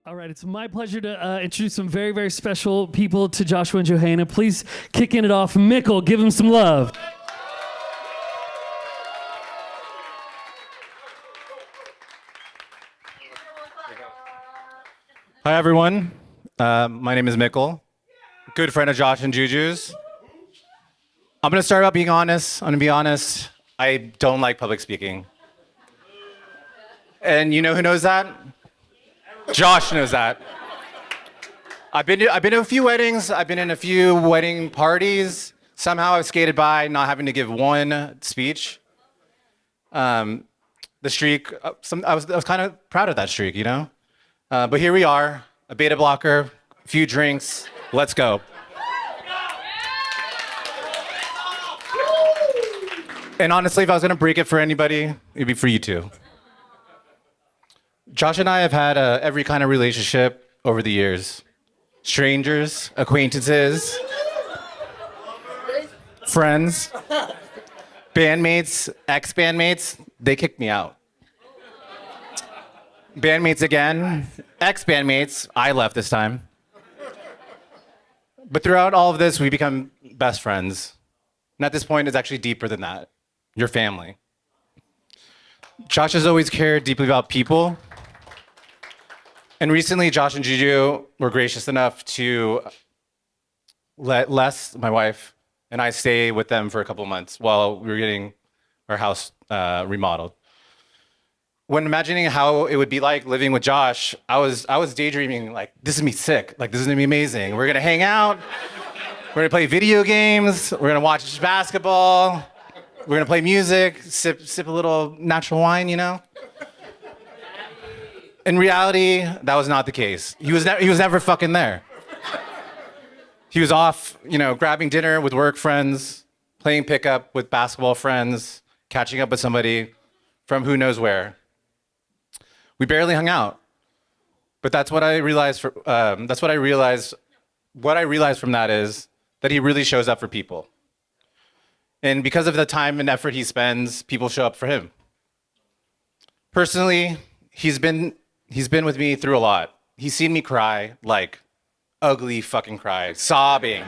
All right, it's my pleasure to introduce some very, very special people to Joshua and Johanna. Please kicking it off, Mikkel, give him some love. Hi, everyone. My name is Mikkel, good friend of Josh and Juju's. I'm going to start out being honest. I'm going to be honest. I don't like public speaking. And you know who knows that? Josh knows that. I've been to a few weddings. I've been in a few wedding parties. Somehow I've skated by not having to give one speech. The streak, I was kind of proud of that streak, you know? But here we are, a beta blocker, a few drinks, let's go. And honestly, if I was gonna break it for anybody, it'd be for you two. Josh and I have had every kind of relationship over the years. Strangers, acquaintances, friends, bandmates, ex-bandmates, they kicked me out. Bandmates again, ex-bandmates, I left this time. But throughout all of this, we become best friends. And at this point, it's actually deeper than that. Your family. Josh has always cared deeply about people. And recently, Josh and Juju were gracious enough to let Les, my wife, and I stay with them for a couple months while we were getting our house remodeled. When imagining how it would be like living with Josh, I was daydreaming, like, this is gonna be sick. Like, this is gonna be amazing. We're gonna hang out. We're gonna play video games. We're gonna watch basketball. We're gonna play music, sip a little natural wine, you know? In reality, that was not the case. He was never fucking there. He was off, you know, grabbing dinner with work friends, playing pickup with basketball friends, catching up with somebody from who knows where. We barely hung out. But that's what I realized. What I realized from that is that he really shows up for people. And because of the time and effort he spends, people show up for him. Personally, he's been with me through a lot. He's seen me cry, like ugly fucking cry, sobbing.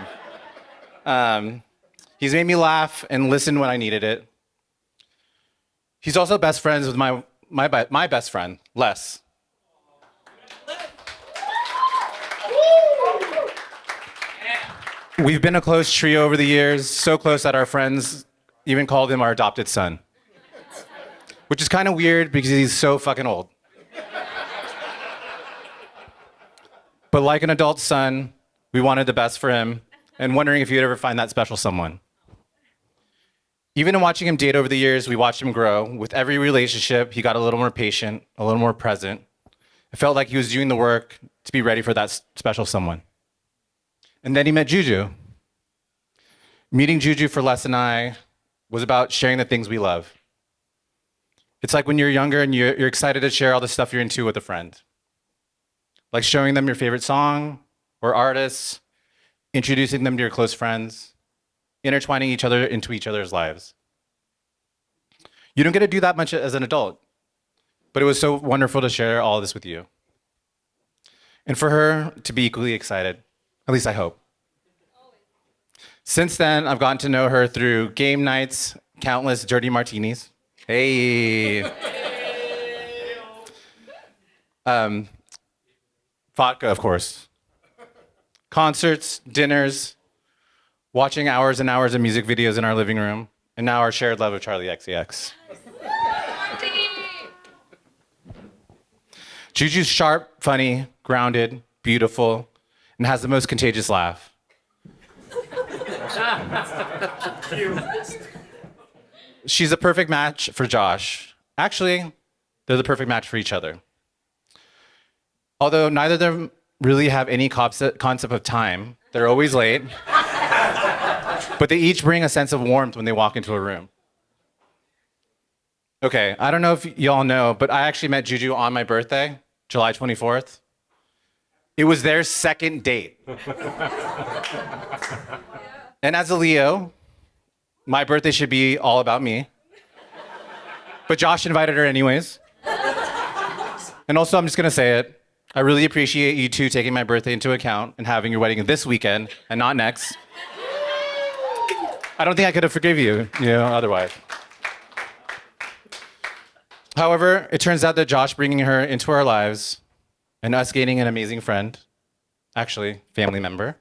He's made me laugh and listen when I needed it. He's also best friends with my best friend, Les. We've been a close trio over the years, so close that our friends even called him our adopted son. Which is kind of weird because he's so fucking old. But like an adult son, we wanted the best for him and wondering if you'd ever find that special someone. Even in watching him date over the years, we watched him grow. With every relationship, he got a little more patient, a little more present. It felt like he was doing the work to be ready for that special someone. And then he met Juju. Meeting Juju for Les and I was about sharing the things we love. It's like when you're younger and you're excited to share all the stuff you're into with a friend. Like showing them your favorite song or artists, introducing them to your close friends, intertwining each other into each other's lives. You don't get to do that much as an adult, but it was so wonderful to share all this with you. And for her to be equally excited, at least I hope. Since then, I've gotten to know her through game nights, countless dirty martinis. Hey. Vodka, of course. Concerts, dinners, watching hours and hours of music videos in our living room, and now our shared love of Charlie XCX. Juju's sharp, funny, grounded, beautiful, and has the most contagious laugh. She's a perfect match for Josh. Actually, they're the perfect match for each other. Although neither of them really have any concept of time, they're always late. But they each bring a sense of warmth when they walk into a room. Okay, I don't know if y'all know, but I actually met Juju on my birthday, July 24th. It was their second date. And as a Leo, my birthday should be all about me. But Josh invited her anyways. And also, I'm just gonna say it, I really appreciate you two taking my birthday into account and having your wedding this weekend and not next. I don't think I could have forgiven you, otherwise. However, it turns out that Josh bringing her into our lives and us gaining an amazing friend, actually, family member,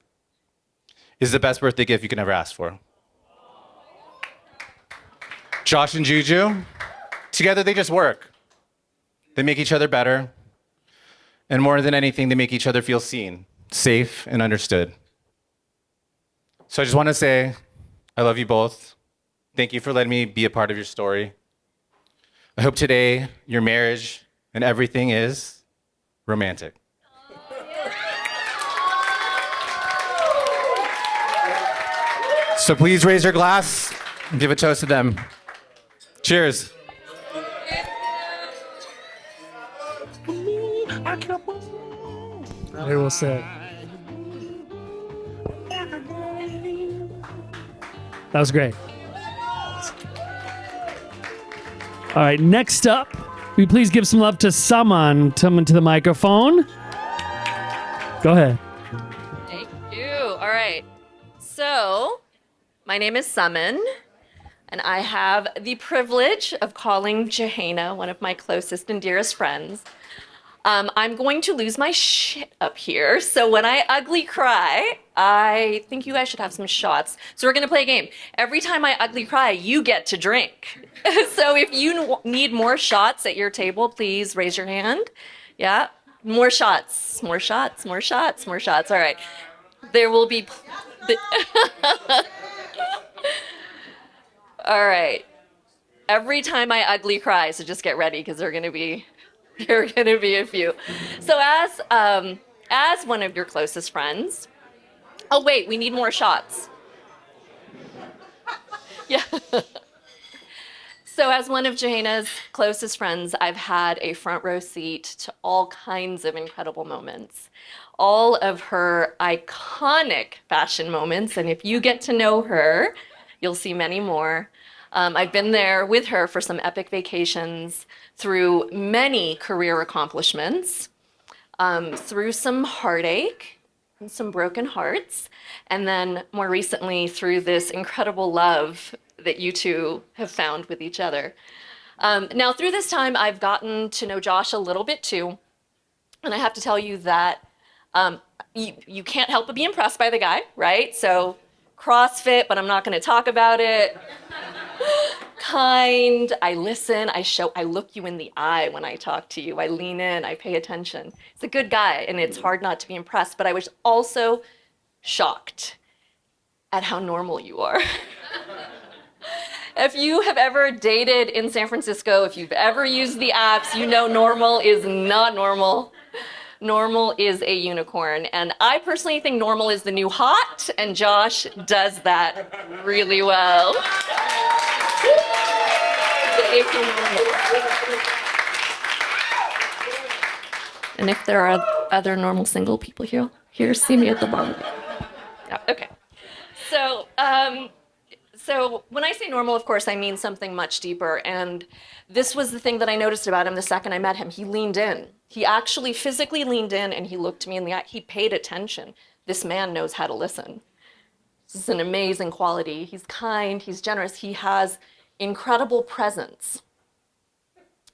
is the best birthday gift you can ever ask for. Josh and Juju, together they just work. They make each other better. And more than anything, they make each other feel seen, safe, and understood. So I just want to say, I love you both. Thank you for letting me be a part of your story. I hope today your marriage and everything is romantic. So please raise your glass and give a toast to them. Cheers. Very well said. That was great. All right, next up, will you please give some love to Saman? Come to the microphone. Go ahead. Thank you. All right. So, my name is Saman, and I have the privilege of calling Johanna one of my closest and dearest friends. I'm going to lose my shit up here, so when I ugly cry, I think you guys should have some shots. So we're gonna play a game. Every time I ugly cry, you get to drink. So if you need more shots at your table, please raise your hand. Yeah, more shots, more shots, more shots, more shots. All right, there will be. All right. Every time I ugly cry, so just get ready because there are gonna be a few. So as one of your closest friends, oh wait, we need more shots. Yeah. So as one of Johanna's closest friends, I've had a front row seat to all kinds of incredible moments. All of her iconic fashion moments, and if you get to know her, you'll see many more. I've been there with her for some epic vacations, through many career accomplishments, through some heartache and some broken hearts, and then more recently through this incredible love that you two have found with each other. Now, through this time, I've gotten to know Josh a little bit too, and I have to tell you that you can't help but be impressed by the guy, right? So CrossFit, but I'm not going to talk about it. Kind, I listen, I look you in the eye when I talk to you. I lean in, I pay attention. He's a good guy, and it's hard not to be impressed, but I was also shocked at how normal you are. If you have ever dated in San Francisco, if you've ever used the apps, you know normal is not normal. Normal is a unicorn, and I personally think normal is the new hot, and Josh does that really well. And if there are other normal single people here, see me at the bar. Yeah, okay. So when I say normal, of course, I mean something much deeper. And this was the thing that I noticed about him the second I met him. He leaned in. He actually physically leaned in and he looked me in the eye. He paid attention. This man knows how to listen. This is an amazing quality. He's kind, he's generous. He has incredible presence,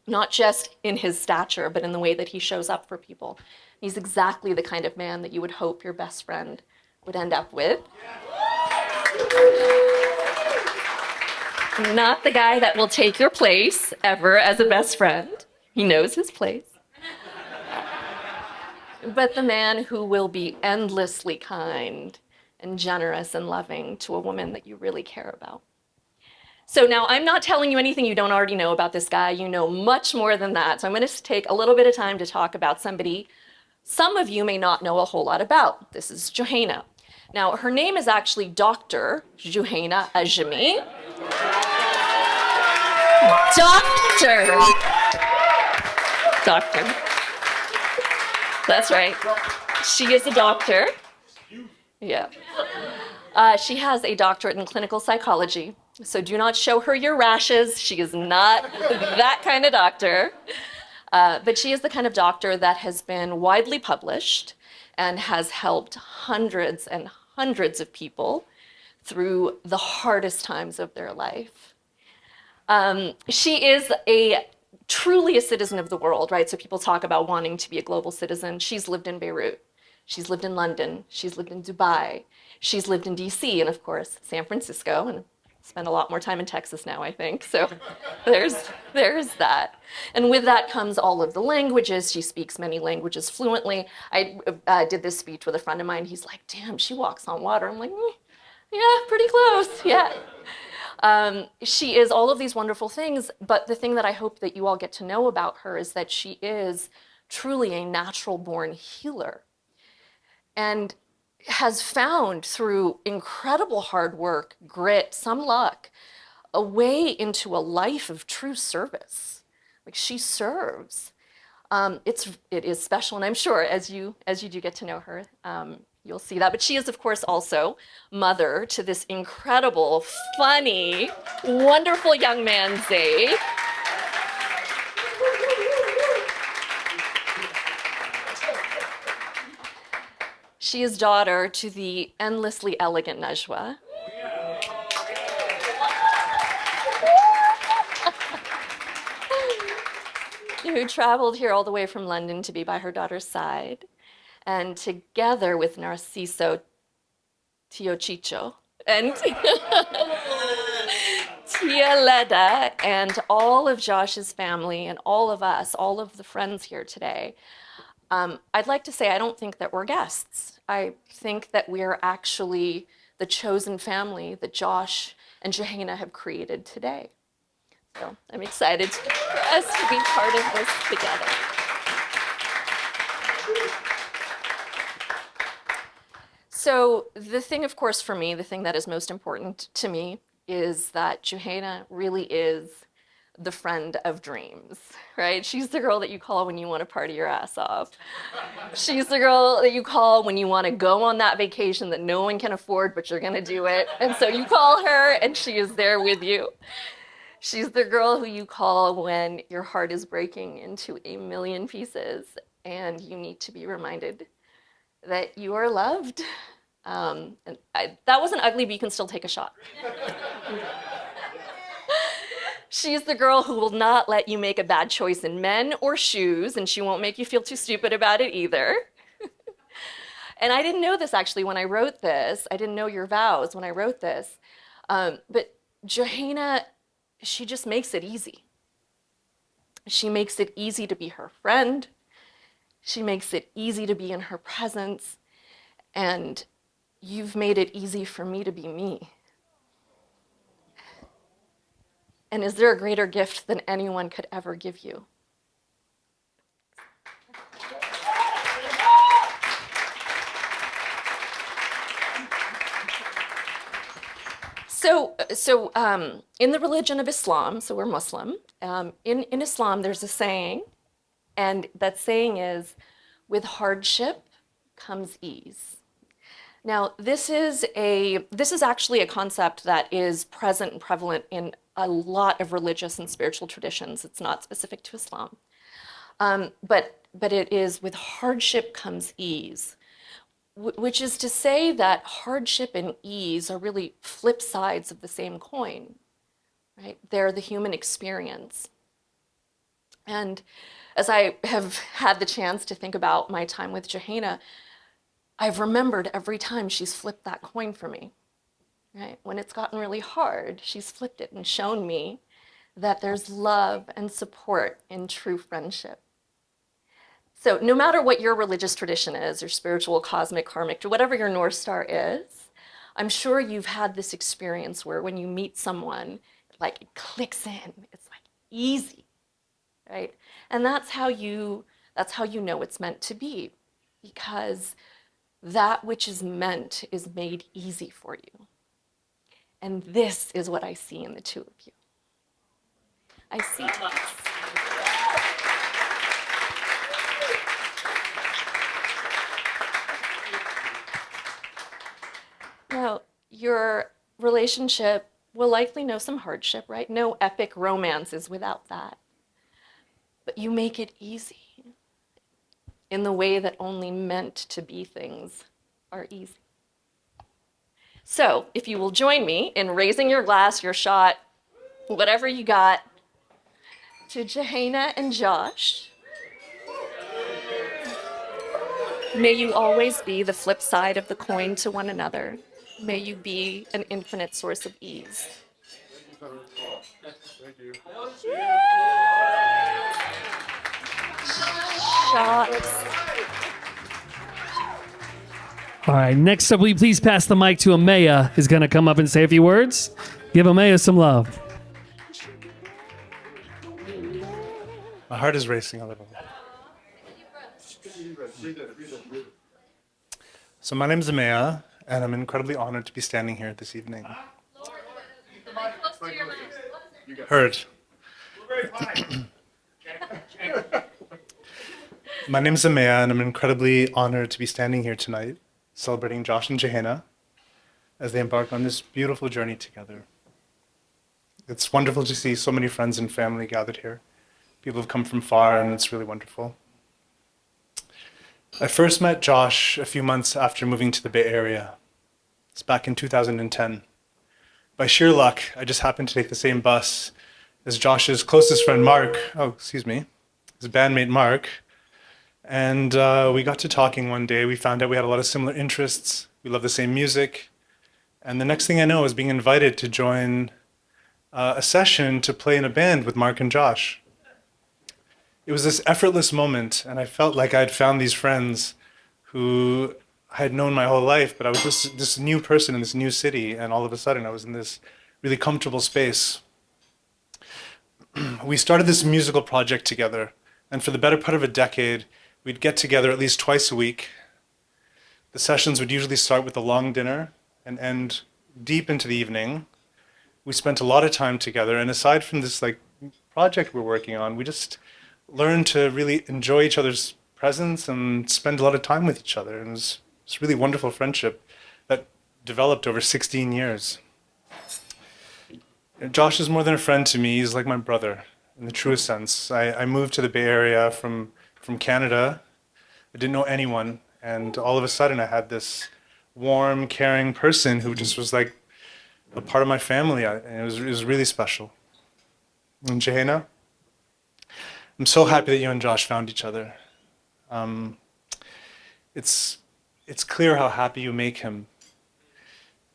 not just in his stature, but in the way that he shows up for people. He's exactly the kind of man that you would hope your best friend would end up with. Not the guy that will take your place ever as a best friend. He knows his place. But the man who will be endlessly kind and generous and loving to a woman that you really care about. So now I'm not telling you anything you don't already know about this guy. You know much more than that. So I'm going to take a little bit of time to talk about somebody some of you may not know a whole lot about. This is Johanna. Now, her name is actually Dr. Johanna Ajami. Doctor. That's right. She is a doctor. Yeah. She has a doctorate in clinical psychology. So do not show her your rashes. She is not that kind of doctor. But she is the kind of doctor that has been widely published and has helped hundreds and hundreds of people through the hardest times of their life. She is truly a citizen of the world, right? So people talk about wanting to be a global citizen. She's lived in Beirut. She's lived in London. She's lived in Dubai. She's lived in DC and, of course, San Francisco, and spend a lot more time in Texas now, I think. So there's that. And with that comes all of the languages. She speaks many languages fluently. I did this speech with a friend of mine. He's like, damn, she walks on water. I'm like, yeah, pretty close, yeah. She is all of these wonderful things, but the thing that I hope that you all get to know about her is that she is truly a natural-born healer and has found through incredible hard work, grit, some luck, a way into a life of true service. Like she serves. It is special, and I'm sure as you do get to know her, you'll see that. But she is, of course, also mother to this incredible, funny, wonderful young man, Zayd. She is daughter to the endlessly elegant Najwa. Who traveled here all the way from London to be by her daughter's side. And together with Narciso, Tio Chicho, and Tia Leda, and all of Josh's family, and all of us, all of the friends here today, I'd like to say I don't think that we're guests. I think that we're actually the chosen family that Josh and Johanna have created today. So I'm excited for us to be part of this together. So the thing, of course, for me, the thing that is most important to me is that Johanna really is the friend of dreams, right? She's the girl that you call when you want to party your ass off. She's the girl that you call when you want to go on that vacation that no one can afford, but you're going to do it. And so you call her and she is there with you. She's the girl who you call when your heart is breaking into a million pieces and you need to be reminded that you are loved. That wasn't ugly, but you can still take a shot. She's the girl who will not let you make a bad choice in men or shoes, and she won't make you feel too stupid about it either. And I didn't know this actually when I wrote this. I didn't know your vows when I wrote this. But Johanna, she just makes it easy. She makes it easy to be her friend. She makes it easy to be in her presence. And you've made it easy for me to be me. And is there a greater gift than anyone could ever give you? So in the religion of Islam, so we're Muslim, in Islam there's a saying, and that saying is, with hardship comes ease. Now, this is actually a concept that is present and prevalent in a lot of religious and spiritual traditions. It's not specific to Islam. But it is, with hardship comes ease, which is to say that hardship and ease are really flip sides of the same coin, right? They're the human experience. And as I have had the chance to think about my time with Johanna, I've remembered every time she's flipped that coin for me, right? When it's gotten really hard, she's flipped it and shown me that there's love and support in true friendship. So no matter what your religious tradition is, or spiritual, cosmic, karmic, or whatever your North Star is, I'm sure you've had this experience where when you meet someone, like it clicks in, it's like easy, right? And that's how you know it's meant to be, because that which is meant is made easy for you. And this is what I see in the two of you. I see this. Now, your relationship will likely know some hardship, right? No epic romance is without that. but you make it easy in the way that only meant to be things are easy. So, if you will join me in raising your glass, your shot, whatever you got, to Johanna and Josh. May you always be the flip side of the coin to one another. May you be an infinite source of ease. Shots. All right, next up, will you please pass the mic to Amaya, who's going to come up and say a few words. Give Amaya some love. My heart is racing a little. So my name is Amaya, and I'm incredibly honored to be standing here this evening. Heard. My name is Amaya, and I'm incredibly honored to be standing here tonight, celebrating Josh and Johanna as they embark on this beautiful journey together. It's wonderful to see so many friends and family gathered here. People have come from far, and it's really wonderful. I first met Josh a few months after moving to the Bay Area. It's back in 2010. By sheer luck, I just happened to take the same bus as Josh's closest friend, Mark. His bandmate, Mark. And we got to talking one day. We found out we had a lot of similar interests. We love the same music. And the next thing I know, I was being invited to join a session to play in a band with Mark and Josh. It was this effortless moment, and I felt like I'd found these friends who I had known my whole life, but I was this new person in this new city, and all of a sudden I was in this really comfortable space. We started this musical project together, and for the better part of a decade, we'd get together at least twice a week. The sessions would usually start with a long dinner and end deep into the evening. We spent a lot of time together, and aside from this project we're working on, we just learned to really enjoy each other's presence and spend a lot of time with each other. And it was this really wonderful friendship that developed over 16 years. Josh is more than a friend to me. He's like my brother in the truest sense. I moved to the Bay Area from Canada. I didn't know anyone. And all of a sudden I had this warm, caring person who just was like a part of my family. And it was really special. And Johanna, I'm so happy that you and Josh found each other. It's clear how happy you make him.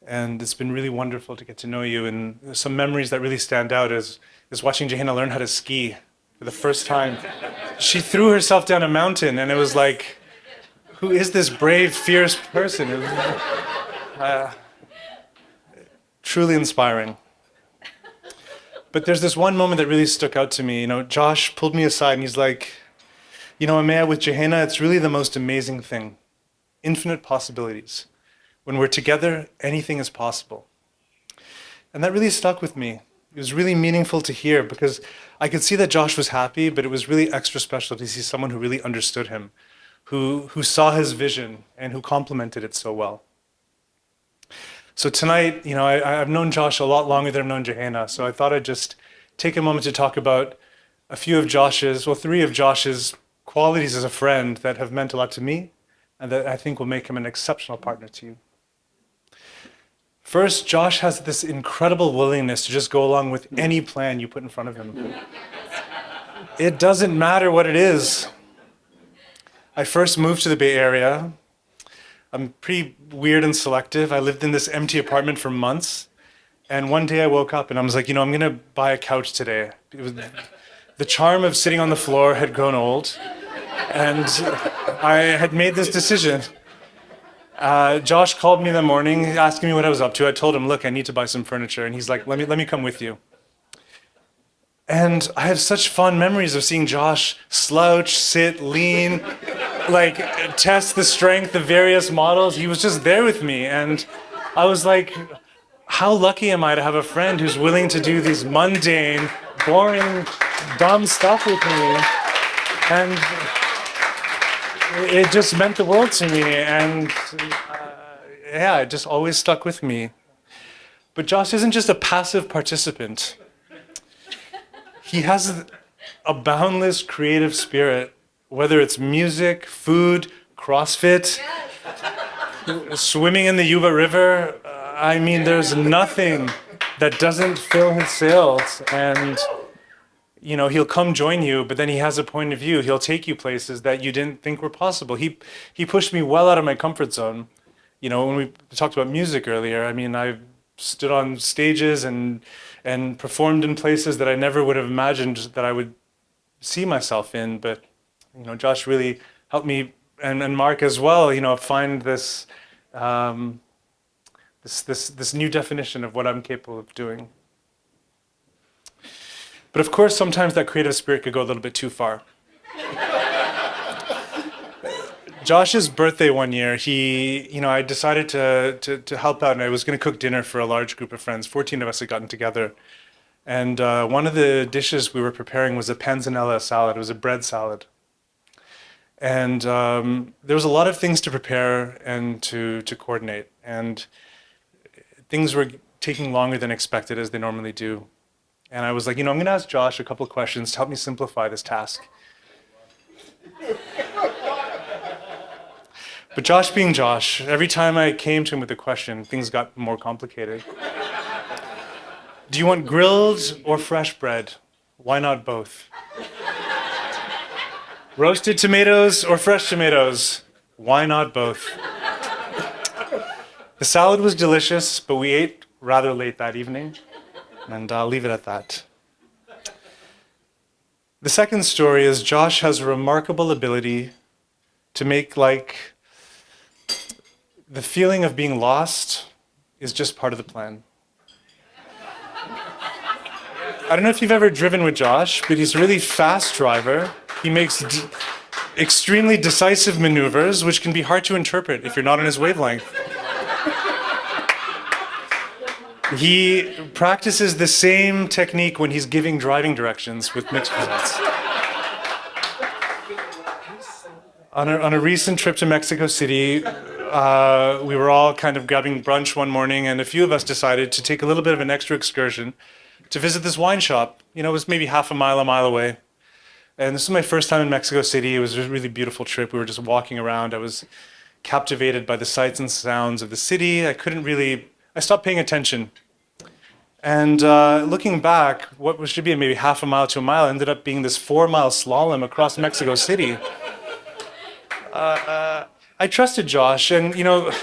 And it's been really wonderful to get to know you. And some memories that really stand out is watching Johanna learn how to ski for the first time. She threw herself down a mountain, and it was like, who is this brave, fierce person? It was truly inspiring. But there's this one moment that really stuck out to me. Josh pulled me aside and he's like, Amaya, with Johanna, it's really the most amazing thing. Infinite possibilities. When we're together, anything is possible. And that really stuck with me. It was really meaningful to hear because I could see that Josh was happy, but it was really extra special to see someone who really understood him, who saw his vision and who complemented it so well. So tonight, I've known Josh a lot longer than I've known Johanna, so I thought I'd just take a moment to talk about three of Josh's qualities as a friend that have meant a lot to me and that I think will make him an exceptional partner to you. First, Josh has this incredible willingness to just go along with any plan you put in front of him. It doesn't matter what it is. I first moved to the Bay Area. I'm pretty weird and selective. I lived in this empty apartment for months. And one day I woke up and I was like, I'm going to buy a couch today. The charm of sitting on the floor had grown old. And I had made this decision. Josh called me in the morning asking me what I was up to. I told him, look, I need to buy some furniture. And he's like, let me come with you. And I have such fond memories of seeing Josh slouch, sit, lean, test the strength of various models. He was just there with me. And I was like, how lucky am I to have a friend who's willing to do these mundane, boring, dumb stuff with me. And it just meant the world to me. And it just always stuck with me. But Josh isn't just a passive participant. He has a boundless creative spirit, whether it's music, food, CrossFit, swimming in the Yuba River. I mean, there's nothing that doesn't fill his sails. And, you know, he'll come join you, but then he has a point of view. He'll take you places that you didn't think were possible. He pushed me well out of my comfort zone. You know, when we talked about music earlier, I mean, I've stood on stages and performed in places that I never would have imagined that I would see myself in. But, you know, Josh really helped me, and Mark as well, you know, find this this new definition of what I'm capable of doing. But of course, sometimes that creative spirit could go a little bit too far. Josh's birthday one year, I decided to help out, and I was going to cook dinner for a large group of friends. 14 of us had gotten together. And one of the dishes we were preparing was a panzanella salad. It was a bread salad. And there was a lot of things to prepare and to coordinate. And things were taking longer than expected, as they normally do. And I was like, I'm going to ask Josh a couple of questions to help me simplify this task. But Josh being Josh, every time I came to him with a question, things got more complicated. Do you want grilled or fresh bread? Why not both? Roasted tomatoes or fresh tomatoes? Why not both? The salad was delicious, but we ate rather late that evening, and I'll leave it at that. The second story is Josh has a remarkable ability to make the feeling of being lost is just part of the plan. I don't know if you've ever driven with Josh, but he's a really fast driver. He makes extremely decisive maneuvers, which can be hard to interpret if you're not on his wavelength. He practices the same technique when he's giving driving directions with mixed results. On a recent trip to Mexico City, we were all kind of grabbing brunch one morning, and a few of us decided to take a little bit of an extra excursion to visit this wine shop. It was maybe half a mile away. And this was my first time in Mexico City. It was a really beautiful trip. We were just walking around. I was captivated by the sights and sounds of the city. I stopped paying attention. And looking back, what should be maybe half a mile to a mile ended up being this 4-mile slalom across Mexico City. I trusted Josh, and the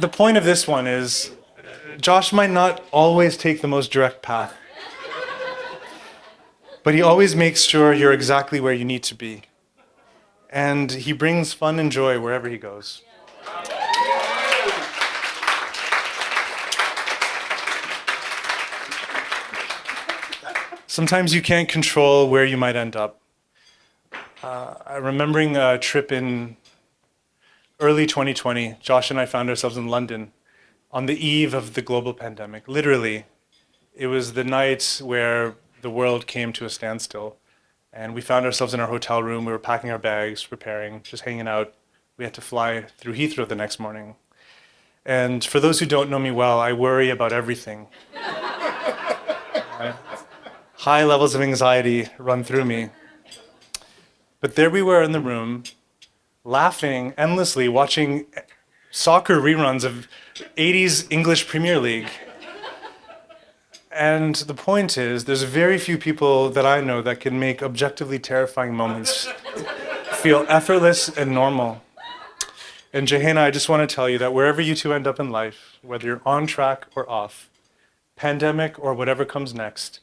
point of this one is Josh might not always take the most direct path, but he always makes sure you're exactly where you need to be. And he brings fun and joy wherever he goes. Sometimes you can't control where you might end up. I'm remembering a trip in early 2020. Josh and I found ourselves in London on the eve of the global pandemic. Literally, it was the night where the world came to a standstill. And we found ourselves in our hotel room. We were packing our bags, preparing, just hanging out. We had to fly through Heathrow the next morning. And for those who don't know me well, I worry about everything. High levels of anxiety run through me. But there we were in the room, laughing endlessly, watching soccer reruns of 80s English Premier League. And the point is, there's very few people that I know that can make objectively terrifying moments feel effortless and normal. And Jehena, I just want to tell you that wherever you two end up in life, whether you're on track or off, pandemic or whatever comes next,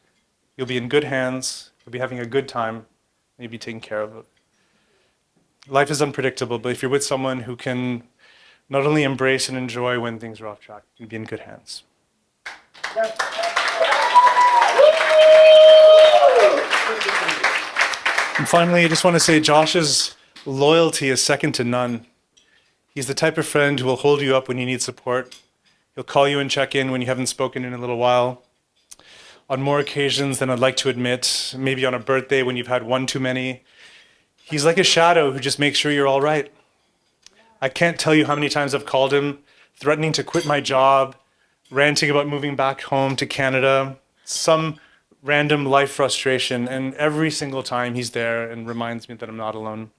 you'll be in good hands, you'll be having a good time, and you'll be taken care of. Life is unpredictable, but if you're with someone who can not only embrace and enjoy when things are off track, you'll be in good hands. And finally, I just want to say Josh's loyalty is second to none. He's the type of friend who will hold you up when you need support. He'll call you and check in when you haven't spoken in a little while. On more occasions than I'd like to admit, maybe on a birthday when you've had one too many. He's like a shadow who just makes sure you're all right. I can't tell you how many times I've called him, threatening to quit my job, ranting about moving back home to Canada. Some random life frustration, and every single time he's there and reminds me that I'm not alone.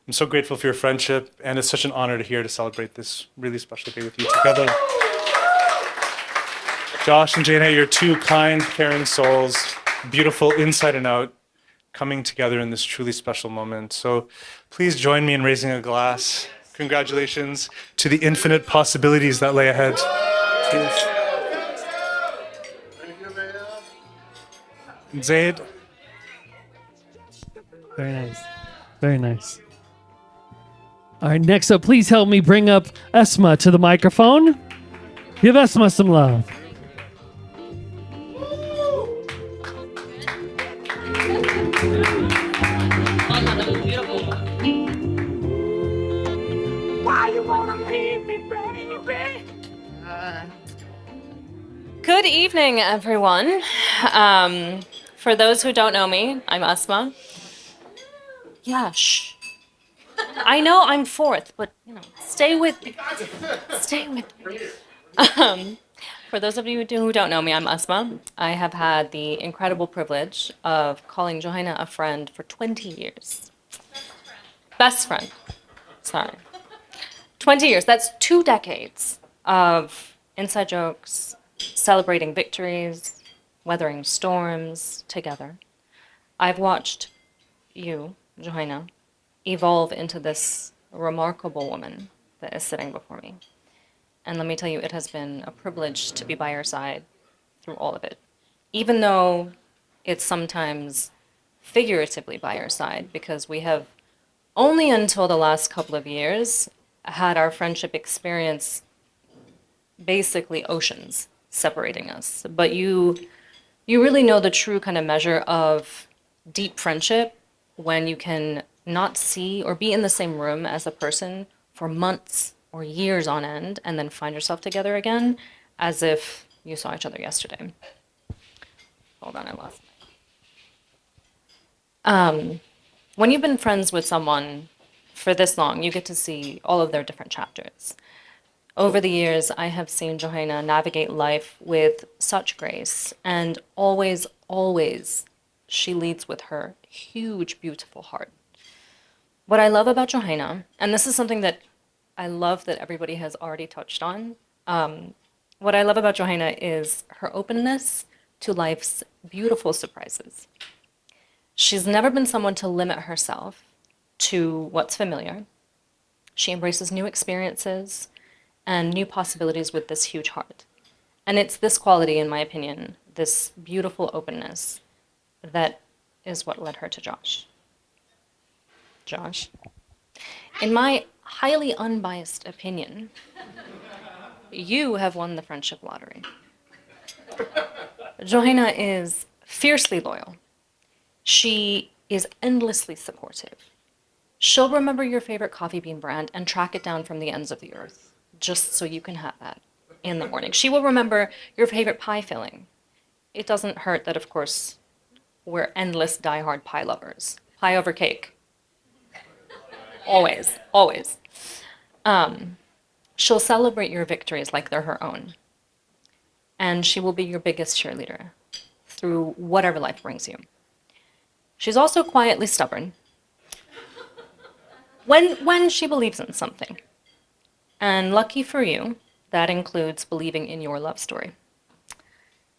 I'm so grateful for your friendship, and it's such an honor to celebrate this really special day with you together. Josh and Jane, you're two kind, caring souls, beautiful inside and out, coming together in this truly special moment. So please join me in raising a glass. Congratulations to the infinite possibilities that lay ahead. Cheers. Zaid. Very nice. Very nice. All right, next up, please help me bring up Esma to the microphone. Give Esma some love. Good evening, everyone. For those who don't know me, I'm Asma. Yeah, shh. I know I'm fourth, but stay with me. Stay with me. For those of you who don't know me, I'm Asma. I have had the incredible privilege of calling Johanna a friend for 20 years. Best friend. Sorry. 20 years. That's 2 decades of inside jokes, celebrating victories, weathering storms together. I've watched you, Johanna, evolve into this remarkable woman that is sitting before me. And let me tell you, it has been a privilege to be by your side through all of it. Even though it's sometimes figuratively by your side, because we have only until the last couple of years had our friendship experience basically oceans separating us. But you really know the true kind of measure of deep friendship when you can not see or be in the same room as a person for months or years on end and then find yourself together again as if you saw each other yesterday. Hold on, I lost it. When you've been friends with someone for this long, you get to see all of their different chapters. Over the years, I have seen Johanna navigate life with such grace, and always, always, she leads with her huge, beautiful heart. What I love about Johanna, and this is something that I love that everybody has already touched on, what I love about Johanna is her openness to life's beautiful surprises. She's never been someone to limit herself to what's familiar. She embraces new experiences and new possibilities with this huge heart. And it's this quality, in my opinion, this beautiful openness, that is what led her to Josh. Josh, in my highly unbiased opinion, you have won the friendship lottery. Johanna is fiercely loyal. She is endlessly supportive. She'll remember your favorite coffee bean brand and track it down from the ends of the earth, just so you can have that in the morning. She will remember your favorite pie filling. It doesn't hurt that, of course, we're endless diehard pie lovers. Pie over cake. Always, always. She'll celebrate your victories like they're her own. And she will be your biggest cheerleader through whatever life brings you. She's also quietly stubborn when she believes in something. And lucky for you, that includes believing in your love story.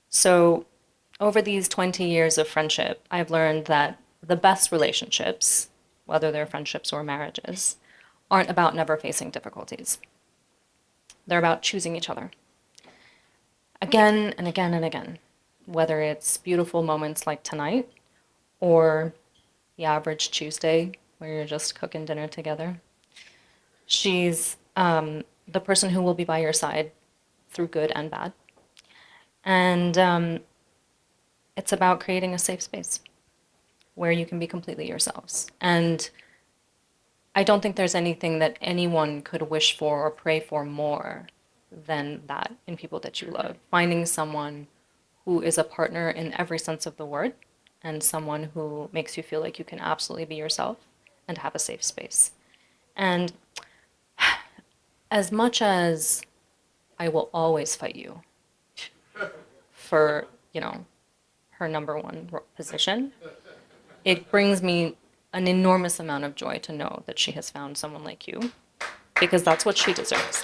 So over these 20 years of friendship, I've learned that the best relationships, whether they're friendships or marriages, aren't about never facing difficulties. They're about choosing each other. Again and again and again, whether it's beautiful moments like tonight or the average Tuesday where you're just cooking dinner together. She's the person who will be by your side through good and bad. And it's about creating a safe space where you can be completely yourselves. And I don't think there's anything that anyone could wish for or pray for more than that in people that you love. Finding someone who is a partner in every sense of the word and someone who makes you feel like you can absolutely be yourself and have a safe space. And as much as I will always fight you for, her number one position, it brings me an enormous amount of joy to know that she has found someone like you, because that's what she deserves.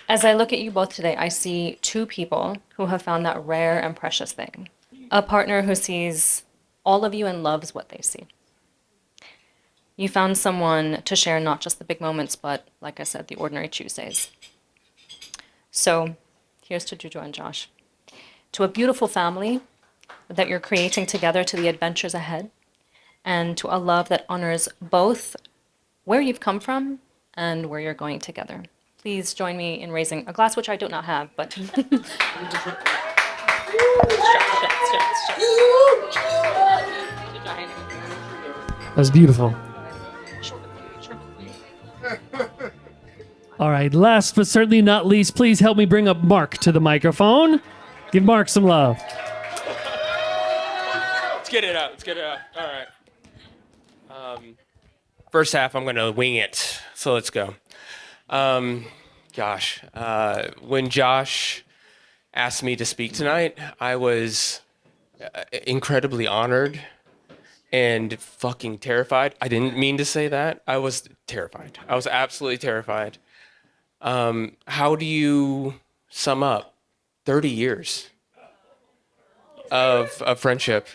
As I look at you both today, I see two people who have found that rare and precious thing. A partner who sees all of you and loves what they see. You found someone to share not just the big moments, but, like I said, the ordinary Tuesdays. So here's to Juju and Josh. To a beautiful family that you're creating together, to the adventures ahead, and to a love that honors both where you've come from and where you're going together. Please join me in raising a glass, which I do not have, but... That was beautiful. All right, last but certainly not least, please help me bring up Mark to the microphone. Give Mark some love. Let's get it out. All right. First half, I'm going to wing it. So let's go. When Josh asked me to speak tonight, I was incredibly honored and fucking terrified. I didn't mean to say that. I was terrified. I was absolutely terrified. How do you sum up 30 years of friendship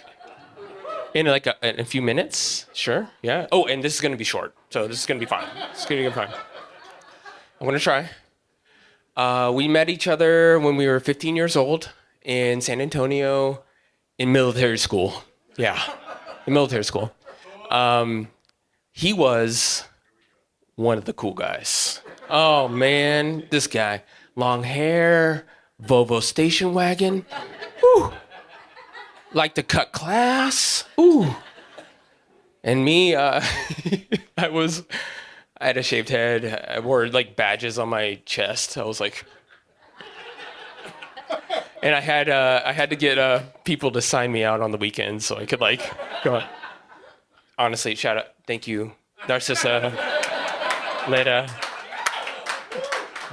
in like in a few minutes? Sure. Yeah. Oh, and this is going to be short. So this is going to be fine. It's going to be fine. I'm going to try. We met each other when we were 15 years old in San Antonio in military school. Yeah, in military school. He was one of the cool guys. Oh, man, this guy. Long hair, Volvo station wagon. Woo. Like to cut class. Ooh. And me, I had a shaved head. I wore like badges on my chest. I was like, and I had to get people to sign me out on the weekends so I could like go on. Honestly, shout out, thank you, Narcissa, Leda.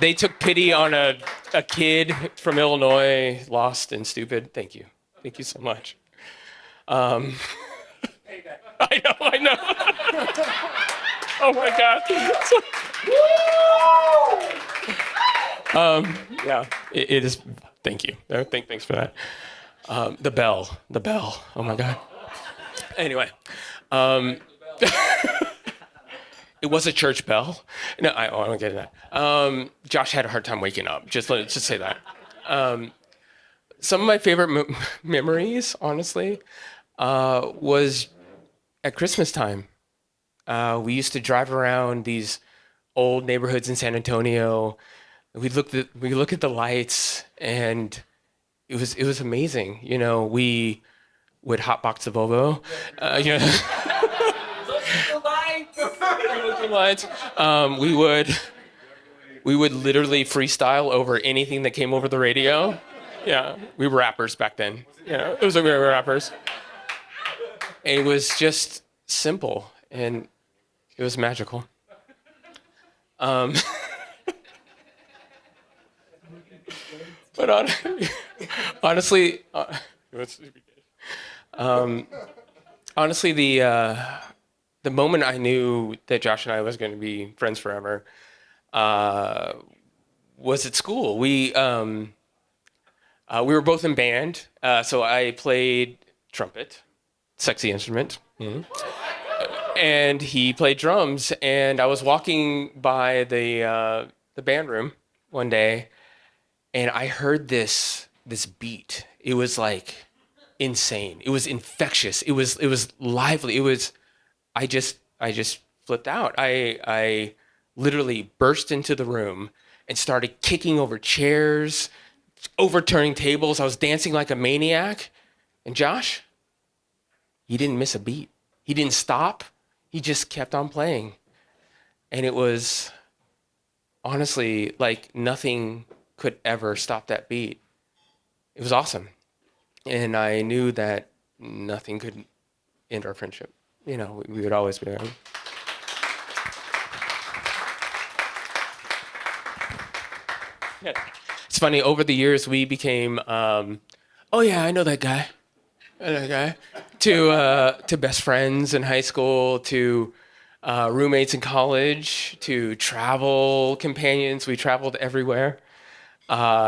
They took pity on a kid from Illinois, lost and stupid. Thank you so much. I know. Oh my God. Yeah, it is. Thank you. Thanks for that. The bell. Oh my God. Anyway, it was a church bell. No, I don't get that. Josh had a hard time waking up. Let's just say that. Some of my favorite memories, honestly, was at Christmas time. We used to drive around these old neighborhoods in San Antonio. We look at the lights, and it was amazing. You know, we would hotbox the Volvo. You know, the lights. We would literally freestyle over anything that came over the radio. Yeah, we were rappers back then. You know, we were rappers. And it was just simple, and it was magical. But honestly, the moment I knew that Josh and I was going to be friends forever was at school. We were both in band, so I played trumpet, sexy instrument. Mm-hmm. And he played drums, and I was walking by the band room one day, and I heard this beat. It was like insane. It was infectious. It was lively. I just flipped out. I literally burst into the room and started kicking over chairs, overturning tables. I was dancing like a maniac. And Josh, he didn't miss a beat. He didn't stop. He just kept on playing. And it was honestly like nothing could ever stop that beat. It was awesome. And I knew that nothing could end our friendship. You know, we would always be there. Yeah. It's funny, over the years, we became, oh yeah, I know that guy. I know that guy. To best friends in high school, to roommates in college, to travel companions. We traveled everywhere.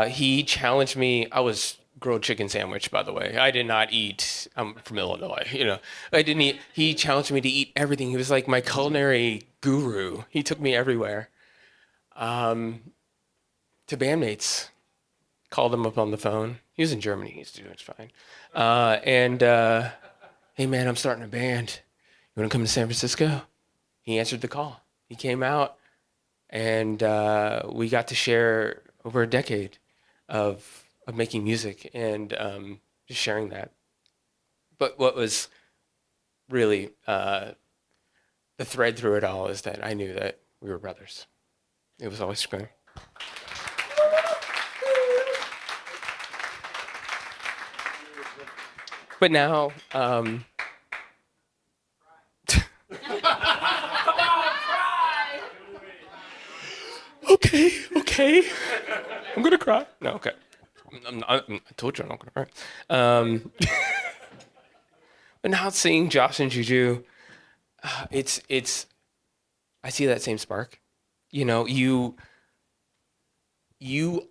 He challenged me. I was grilled chicken sandwich, by the way. I did not eat. I'm from Illinois, you know. I didn't eat. He challenged me to eat everything. He was like my culinary guru. He took me everywhere. To bandmates, called him up on the phone. He was in Germany. He's doing fine. Hey man, I'm starting a band. You want to come to San Francisco? He answered the call. He came out, and we got to share over a decade of making music and just sharing that. But what was really the thread through it all is that I knew that we were brothers. It was always clear. But now, okay. I'm gonna cry. No, okay. I told you I'm not gonna cry. But now seeing Josh and Juju, it's. I see that same spark. You know, you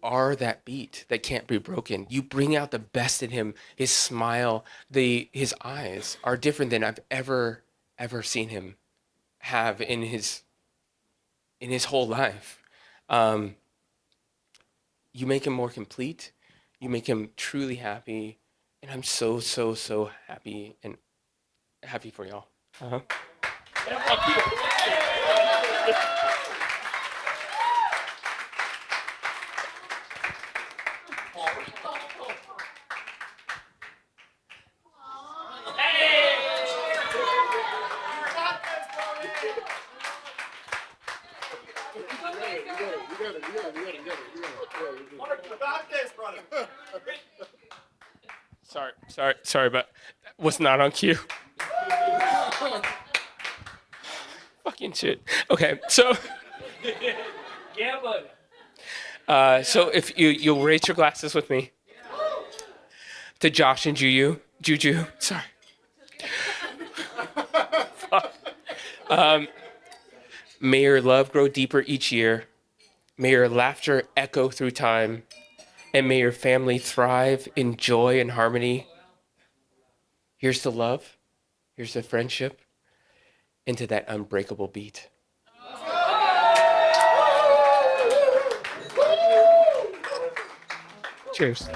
are that beat that can't be broken. You bring out the best in him. His smile, his eyes are different than I've ever seen him have in his whole life. You make him more complete. You make him truly happy, and I'm so happy and happy for y'all. Uh-huh. Sorry, but that was not on cue. Fucking shit. Okay, so. Yeah, buddy. So if you'll raise your glasses with me to Josh and Juju. Sorry. May your love grow deeper each year. May your laughter echo through time. And may your family thrive in joy and harmony. Here's to love. Here's to friendship. And to that unbreakable beat. Cheers.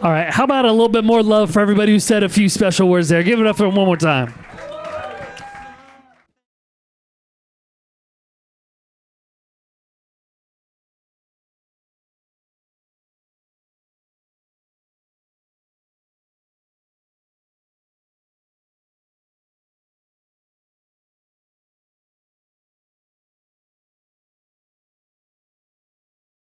All right, how about a little bit more love for everybody who said a few special words there? Give it up for one more time.